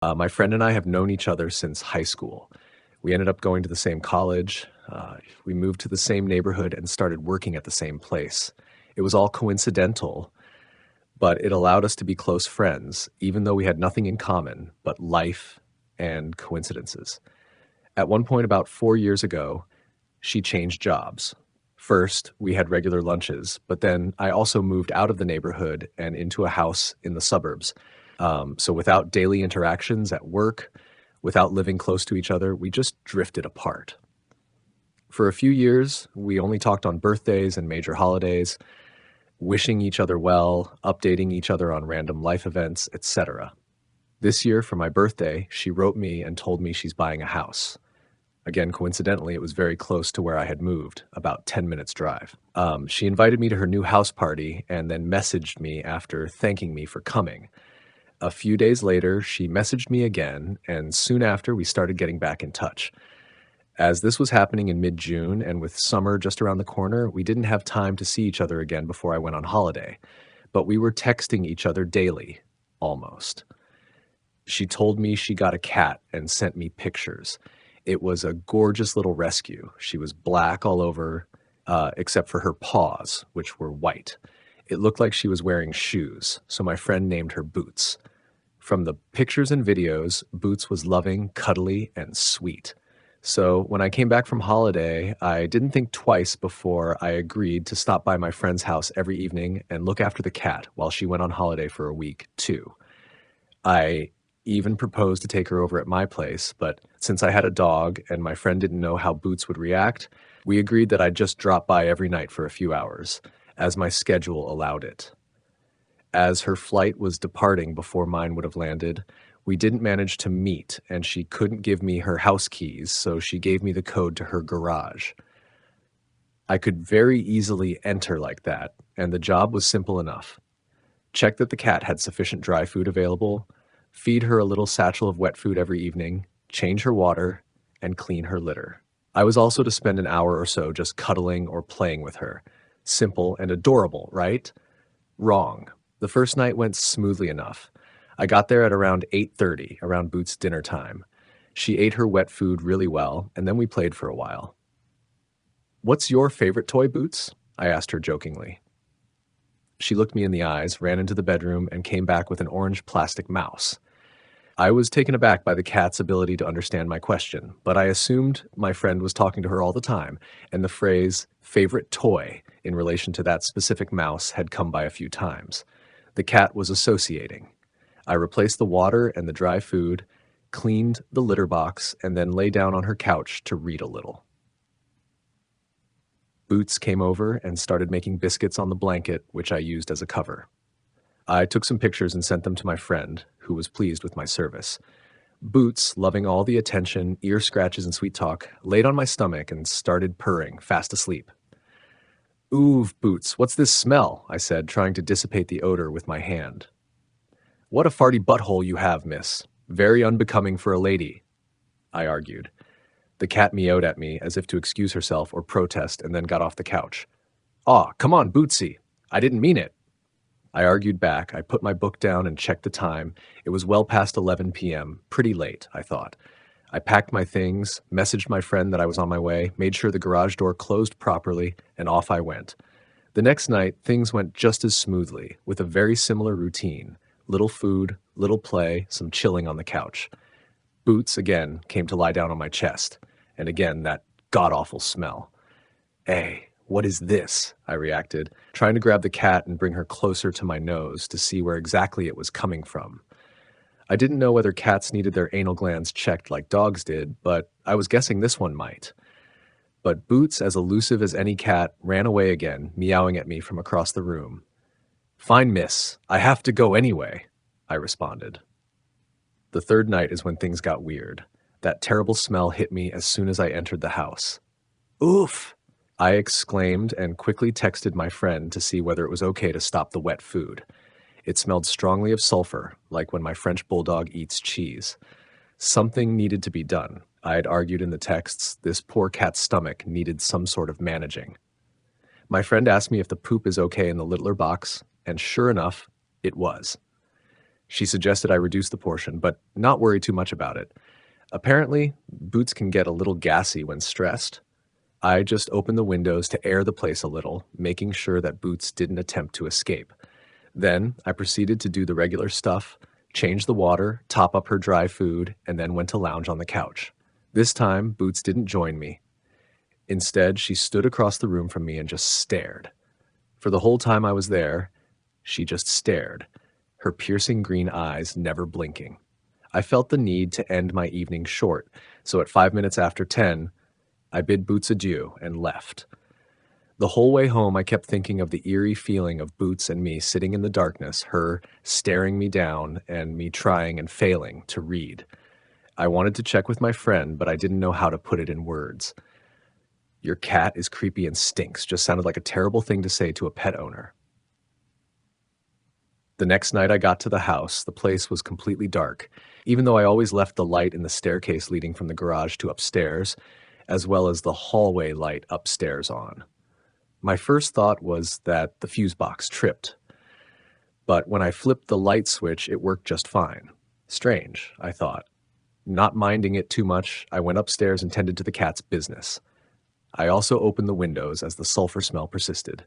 My friend and I have known each other since high school. We ended up going to the same college. We moved to the same neighborhood and started working at the same place. It was all coincidental, but it allowed us to be close friends, even though we had nothing in common but life and coincidences. At one point, about 4 years ago, she changed jobs. First, we had regular lunches, but then I also moved out of the neighborhood and into a house in the suburbs. So without daily interactions at work, without living close to each other, we just drifted apart. For a few years, we only talked on birthdays and major holidays, wishing each other well, updating each other on random life events, etc. This year, for my birthday, she wrote me and told me she's buying a house. Again, coincidentally, it was very close to where I had moved, about 10 minutes drive. She invited me to her new house party and then messaged me after thanking me for coming. A few days later, she messaged me again, and soon after, we started getting back in touch. As this was happening in mid-June, and with summer just around the corner, we didn't have time to see each other again before I went on holiday. But we were texting each other daily, almost. She told me she got a cat and sent me pictures. It was a gorgeous little rescue. She was black all over, except for her paws, which were white. It looked like she was wearing shoes, so my friend named her Boots. From the pictures and videos, Boots was loving, cuddly, and sweet. So when I came back from holiday, I didn't think twice before I agreed to stop by my friend's house every evening and look after the cat while she went on holiday for a week, too. I even proposed to take her over at my place, but since I had a dog and my friend didn't know how Boots would react, we agreed that I'd just drop by every night for a few hours, as my schedule allowed it. As her flight was departing before mine would have landed, we didn't manage to meet, and she couldn't give me her house keys, so she gave me the code to her garage. I could very easily enter like that, and the job was simple enough. Check that the cat had sufficient dry food available, feed her a little satchel of wet food every evening, change her water, and clean her litter. I was also to spend an hour or so just cuddling or playing with her. Simple and adorable, right? Wrong. The first night went smoothly enough. I got there at around 8:30, around Boots' dinner time. She ate her wet food really well, and then we played for a while. "What's your favorite toy, Boots?" I asked her jokingly. She looked me in the eyes, ran into the bedroom, and came back with an orange plastic mouse. I was taken aback by the cat's ability to understand my question, but I assumed my friend was talking to her all the time, and the phrase "favorite toy" in relation to that specific mouse had come by a few times. The cat was associating. I replaced the water and the dry food, cleaned the litter box, and then lay down on her couch to read a little. Boots came over and started making biscuits on the blanket, which I used as a cover. I took some pictures and sent them to my friend, who was pleased with my service. Boots, loving all the attention, ear scratches, and sweet talk, laid on my stomach and started purring, fast asleep. "Ooh, Boots, what's this smell?" I said, trying to dissipate the odor with my hand. "What a farty butthole you have, miss. Very unbecoming for a lady," I argued. The cat meowed at me as if to excuse herself or protest and then got off the couch. "Aw, come on, Bootsy. I didn't mean it." I argued back. I put my book down and checked the time. It was well past 11 p.m., pretty late, I thought. I packed my things, messaged my friend that I was on my way, made sure the garage door closed properly, and off I went. The next night, things went just as smoothly, with a very similar routine. Little food, little play, some chilling on the couch. Boots, again, came to lie down on my chest, and again that god-awful smell. "Hey, what is this?" I reacted, trying to grab the cat and bring her closer to my nose to see where exactly it was coming from. I didn't know whether cats needed their anal glands checked like dogs did, but I was guessing this one might. But Boots, as elusive as any cat, ran away again, meowing at me from across the room. "Fine, miss. I have to go anyway," I responded. The third night is when things got weird. That terrible smell hit me as soon as I entered the house. "Oof!" I exclaimed and quickly texted my friend to see whether it was okay to stop the wet food. It smelled strongly of sulfur, like when my French bulldog eats cheese. Something needed to be done. I had argued in the texts this poor cat's stomach needed some sort of managing. My friend asked me if the poop is okay in the littler box, and sure enough, it was. She suggested I reduce the portion, but not worry too much about it. Apparently, Boots can get a little gassy when stressed. I just opened the windows to air the place a little, making sure that Boots didn't attempt to escape. Then I proceeded to do the regular stuff, change the water, top up her dry food, and then went to lounge on the couch. This time, Boots didn't join me. Instead, she stood across the room from me and just stared. For the whole time I was there, she just stared, her piercing green eyes never blinking. I felt the need to end my evening short, so at 5 minutes after 10, I bid Boots adieu and left. The whole way home, I kept thinking of the eerie feeling of Boots and me sitting in the darkness, her staring me down and me trying and failing to read. I wanted to check with my friend, but I didn't know how to put it in words. "Your cat is creepy and stinks" just sounded like a terrible thing to say to a pet owner. The next night I got to the house, the place was completely dark, even though I always left the light in the staircase leading from the garage to upstairs, as well as the hallway light upstairs on. My first thought was that the fuse box tripped. But when I flipped the light switch, it worked just fine. Strange, I thought. Not minding it too much, I went upstairs and tended to the cat's business. I also opened the windows as the sulfur smell persisted.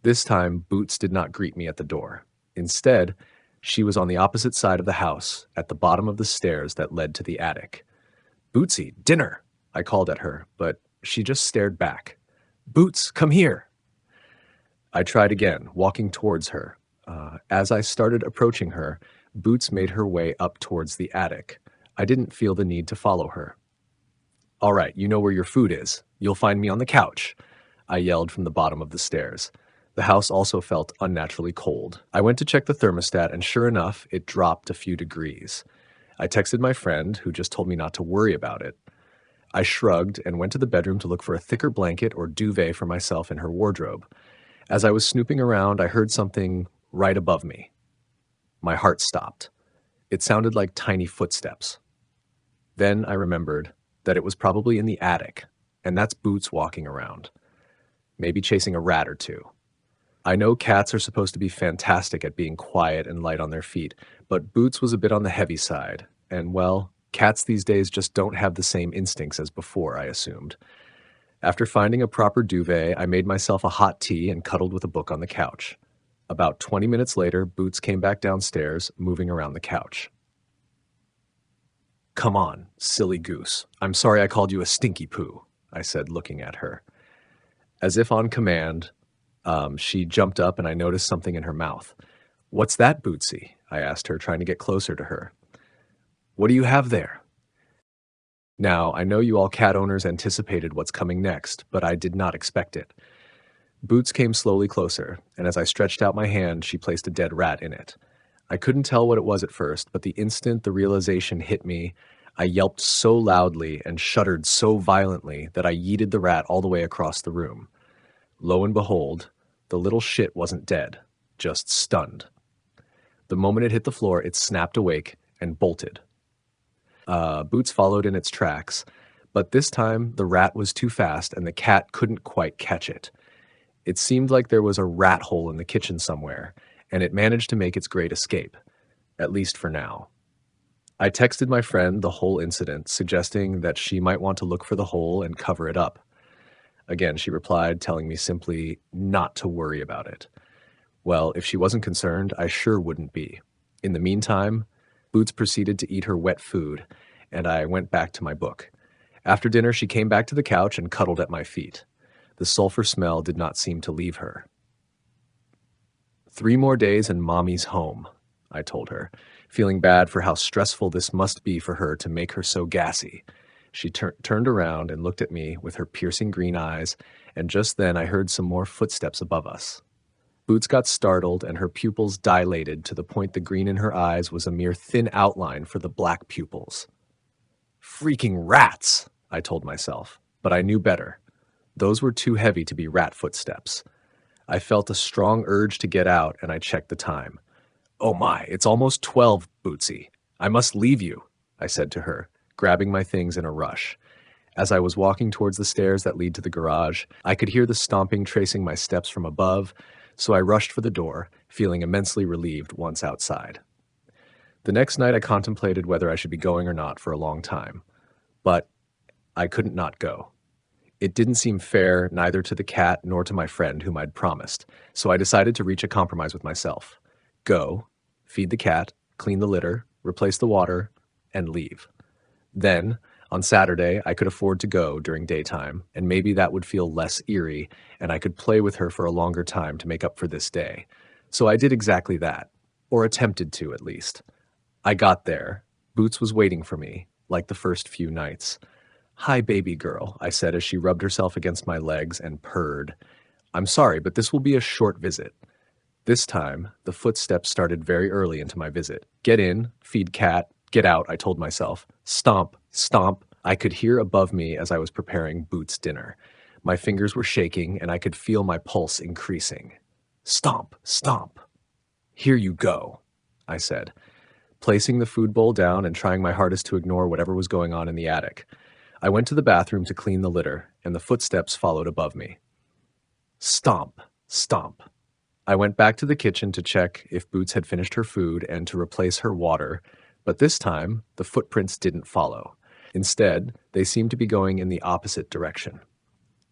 This time, Boots did not greet me at the door. Instead, she was on the opposite side of the house, at the bottom of the stairs that led to the attic. "Bootsy, dinner!" I called at her, but she just stared back. "Boots, come here!" I tried again, walking towards her. As I started approaching her, Boots made her way up towards the attic. I didn't feel the need to follow her. "All right, you know where your food is. You'll find me on the couch," I yelled from the bottom of the stairs. The house also felt unnaturally cold. I went to check the thermostat, and sure enough, it dropped a few degrees. I texted my friend, who just told me not to worry about it. I shrugged and went to the bedroom to look for a thicker blanket or duvet for myself in her wardrobe. As I was snooping around, I heard something right above me. My heart stopped. It sounded like tiny footsteps. Then I remembered that it was probably in the attic, and that's Boots walking around, maybe chasing a rat or two. I know cats are supposed to be fantastic at being quiet and light on their feet, but Boots was a bit on the heavy side, and well, cats these days just don't have the same instincts as before, I assumed. After finding a proper duvet, I made myself a hot tea and cuddled with a book on the couch. About 20 minutes later, Boots came back downstairs, moving around the couch. "Come on, silly goose. I'm sorry I called you a stinky poo," I said, looking at her. As if on command, she jumped up and I noticed something in her mouth. "What's that, Bootsy?" I asked her, trying to get closer to her. "What do you have there?" Now, I know you all cat owners anticipated what's coming next, but I did not expect it. Boots came slowly closer, and as I stretched out my hand, she placed a dead rat in it. I couldn't tell what it was at first, but the instant the realization hit me, I yelped so loudly and shuddered so violently that I yeeted the rat all the way across the room. Lo and behold, the little shit wasn't dead, just stunned. The moment it hit the floor, it snapped awake and bolted. Boots followed in its tracks, but this time the rat was too fast and the cat couldn't quite catch it. It seemed like there was a rat hole in the kitchen somewhere, and it managed to make its great escape, at least for now. I texted my friend the whole incident, suggesting that she might want to look for the hole and cover it up. Again, she replied, telling me simply not to worry about it. Well, if she wasn't concerned, I sure wouldn't be. In the meantime, Boots proceeded to eat her wet food, and I went back to my book. After dinner, she came back to the couch and cuddled at my feet. The sulfur smell did not seem to leave her. 3 more days and Mommy's home, I told her, feeling bad for how stressful this must be for her to make her so gassy. She turned around and looked at me with her piercing green eyes, and just then I heard some more footsteps above us. Boots got startled, and her pupils dilated to the point the green in her eyes was a mere thin outline for the black pupils. "Freaking rats," I told myself, but I knew better. Those were too heavy to be rat footsteps. I felt a strong urge to get out, and I checked the time. "Oh my, it's almost 12, Bootsy. I must leave you," I said to her, grabbing my things in a rush. As I was walking towards the stairs that lead to the garage, I could hear the stomping tracing my steps from above, so I rushed for the door, feeling immensely relieved once outside. The next night I contemplated whether I should be going or not for a long time, but I couldn't not go. It didn't seem fair neither to the cat nor to my friend whom I'd promised, so I decided to reach a compromise with myself. Go, feed the cat, clean the litter, replace the water, and leave. Then, on Saturday, I could afford to go during daytime, and maybe that would feel less eerie, and I could play with her for a longer time to make up for this day. So I did exactly that, or attempted to at least. I got there. Boots was waiting for me, like the first few nights. "Hi, baby girl," I said as she rubbed herself against my legs and purred. "I'm sorry, but this will be a short visit." This time, the footsteps started very early into my visit. "Get in, feed cat, get out," I told myself. "Stomp, stomp." I could hear above me as I was preparing Boots' dinner. My fingers were shaking, and I could feel my pulse increasing. "Stomp, stomp." "Here you go," I said, placing the food bowl down and trying my hardest to ignore whatever was going on in the attic. I went to the bathroom to clean the litter, and the footsteps followed above me. Stomp, stomp. I went back to the kitchen to check if Boots had finished her food and to replace her water, but this time the footprints didn't follow. Instead, they seemed to be going in the opposite direction,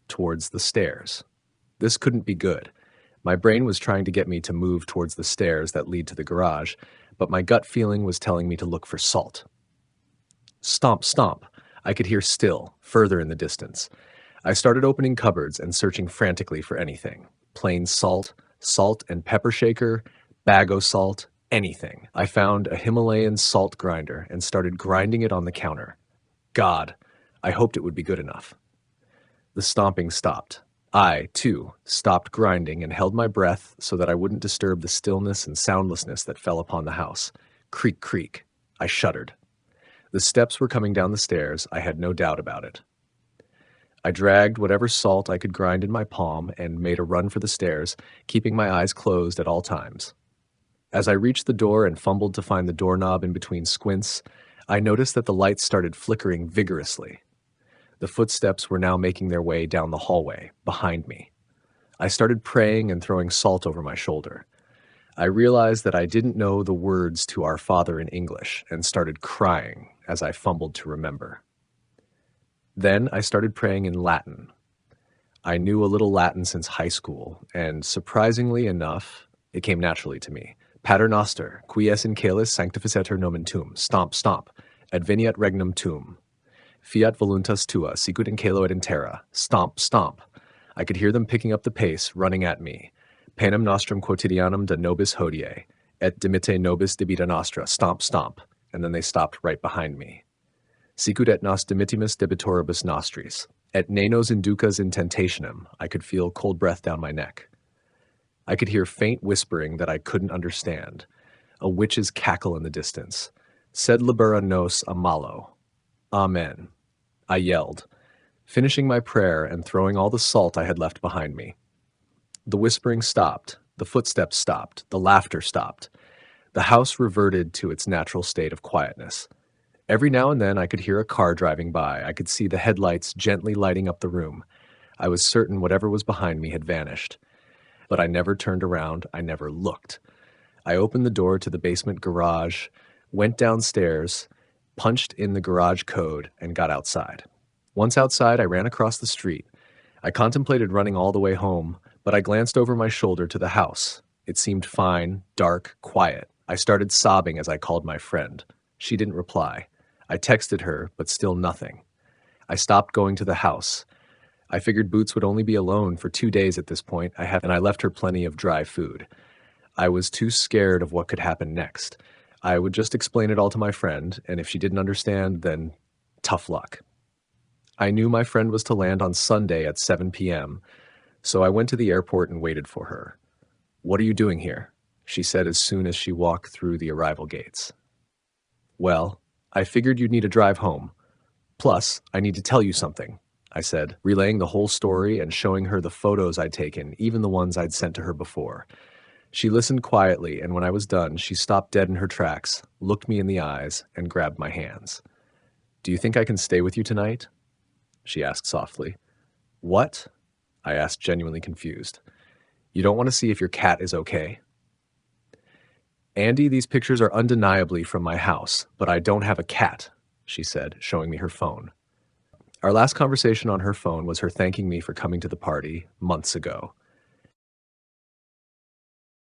towards the stairs. This couldn't be good. My brain was trying to get me to move towards the stairs that lead to the garage, but my gut feeling was telling me to look for salt. Stomp, stomp. I could hear still, further in the distance. I started opening cupboards and searching frantically for anything. Plain salt, salt and pepper shaker, bag o' salt, anything. I found a Himalayan salt grinder and started grinding it on the counter. God, I hoped it would be good enough. The stomping stopped. I, too, stopped grinding and held my breath so that I wouldn't disturb the stillness and soundlessness that fell upon the house. Creak, creak. I shuddered. The steps were coming down the stairs, I had no doubt about it. I dragged whatever salt I could grind in my palm and made a run for the stairs, keeping my eyes closed at all times. As I reached the door and fumbled to find the doorknob in between squints, I noticed that the lights started flickering vigorously. The footsteps were now making their way down the hallway, behind me. I started praying and throwing salt over my shoulder. I realized that I didn't know the words to Our Father in English and started crying as I fumbled to remember. Then I started praying in Latin. I knew a little Latin since high school, and surprisingly enough, it came naturally to me. Pater noster, qui es in caelis sanctificetur nomen tuum, stomp, stomp, adveniat regnum tuum. Fiat voluntas tua, sicut in caelo et in terra, stomp, stomp. I could hear them picking up the pace, running at me. Panem nostrum quotidianum da nobis hodie, et dimitte nobis debita nostra, stomp, stomp. And then they stopped right behind me. Sicut et nos dimittimus debitoribus nostris, et ne nos inducas in tentationem. I could feel cold breath down my neck. I could hear faint whispering that I couldn't understand. A witch's cackle in the distance. Sed libera nos a malo. Amen. I yelled, finishing my prayer and throwing all the salt I had left behind me. The whispering stopped, the footsteps stopped, the laughter stopped. The house reverted to its natural state of quietness. Every now and then I could hear a car driving by. I could see the headlights gently lighting up the room. I was certain whatever was behind me had vanished. But I never turned around, I never looked. I opened the door to the basement garage, went downstairs, punched in the garage code, and got outside. Once outside, I ran across the street. I contemplated running all the way home, but I glanced over my shoulder to the house. It seemed fine, dark, quiet. I started sobbing as I called my friend. She didn't reply. I texted her, but still nothing. I stopped going to the house. I figured Boots would only be alone for 2 days at this point, and I left her plenty of dry food. I was too scared of what could happen next. I would just explain it all to my friend, and if she didn't understand, then tough luck. I knew my friend was to land on Sunday at 7 p.m., so I went to the airport and waited for her. "What are you doing here?" she said as soon as she walked through the arrival gates. "Well, I figured you'd need a drive home. Plus, I need to tell you something," I said, relaying the whole story and showing her the photos I'd taken, even the ones I'd sent to her before. She listened quietly, and when I was done, she stopped dead in her tracks, looked me in the eyes, and grabbed my hands. "Do you think I can stay with you tonight?" she asked softly. "What?" I asked, genuinely confused. "You don't want to see if your cat is okay?" Andy, these pictures are undeniably from my house, but I don't have a cat, she said, showing me her phone. Our last conversation on her phone was her thanking me for coming to the party months ago.